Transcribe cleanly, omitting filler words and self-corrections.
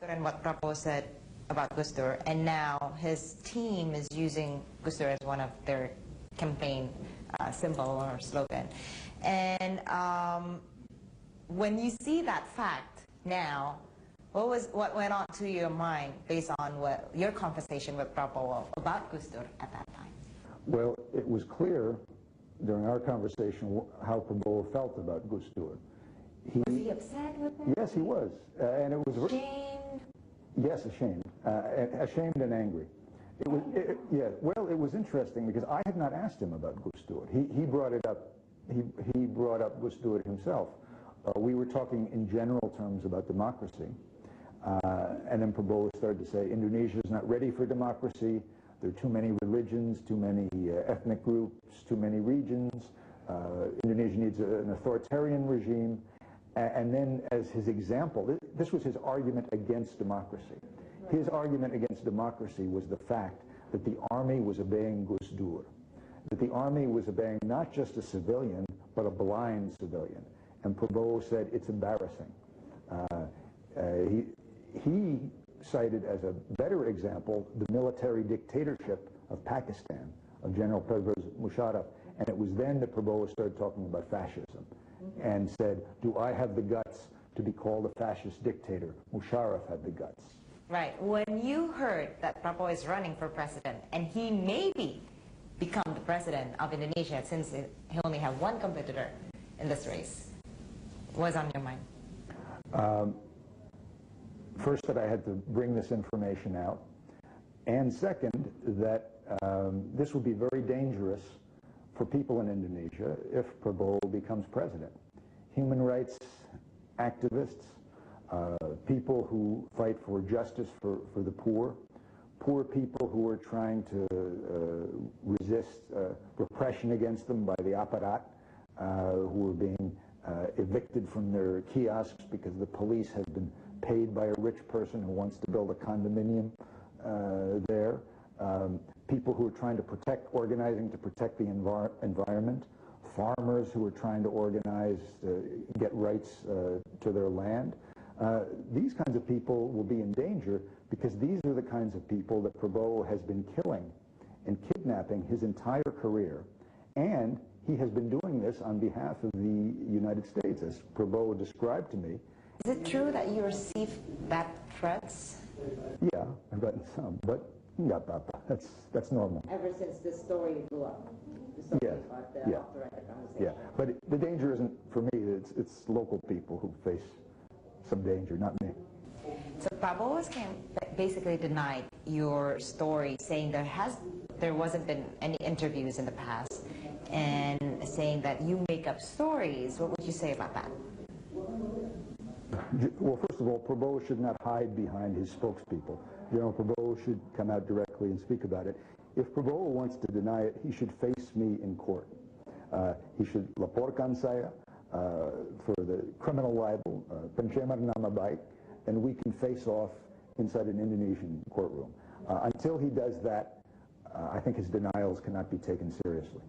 And what Prabowo said about Gusdur, and now his team is using Gusdur as one of their campaign symbol or slogan. And when you see that fact now, what went on to your mind based on your conversation with Prabowo about Gusdur at that time? Well, it was clear during our conversation how Prabowo felt about Gusdur. Was he upset with it? Yes, he was, and it was ashamed. Yes, ashamed, ashamed and angry. It was, yeah. Well, it was interesting because I had not asked him about Gusdur. He brought it up. He brought up Gusdur himself. We were talking in general terms about democracy, and then Prabowo started to say Indonesia is not ready for democracy. There are too many religions, too many ethnic groups, too many regions. Indonesia needs an authoritarian regime. And then as his example, this was his argument against democracy. His argument against democracy was the fact that the army was obeying Gusdur, that the army was obeying not just a civilian, but a blind civilian. And Prabowo said it's embarrassing. He cited as a better example the military dictatorship of Pakistan, of General Pervez Musharraf. And it was then that Prabowo started talking about fascism and said, do I have the guts to be called a fascist dictator? Musharraf had the guts. Right. When you heard that Prabowo is running for president and he maybe become the president of Indonesia since he only have one competitor in this race, what was on your mind? First, that I had to bring this information out, and second, that this would be very dangerous for people in Indonesia if Prabowo becomes president. Human rights activists, people who fight for justice for the poor people who are trying to resist repression against them by the aparat, who are being evicted from their kiosks because the police have been paid by a rich person who wants to build a condominium there. People who are trying to organizing to protect the environment, farmers who are trying to organize, get rights to their land. These kinds of people will be in danger because these are the kinds of people that Prabowo has been killing and kidnapping his entire career. And he has been doing this on behalf of the United States, as Prabowo described to me. Is it true that you received that threats? Yeah, I've gotten some, but that's normal. Ever since this story blew up? Yeah, yeah. But the danger isn't for me, it's local people who face some danger, not me. So Prabowo basically denied your story, saying there wasn't been any interviews in the past, and saying that you make up stories. What would you say about that? Well, first of all, Prabowo should not hide behind his spokespeople. General Prabowo should come out directly and speak about it. If Prabowo wants to deny it, he should face me in court. He should laporkan saya for the criminal libel, pencemaran nama baik, and we can face off inside an Indonesian courtroom. Until he does that, I think his denials cannot be taken seriously.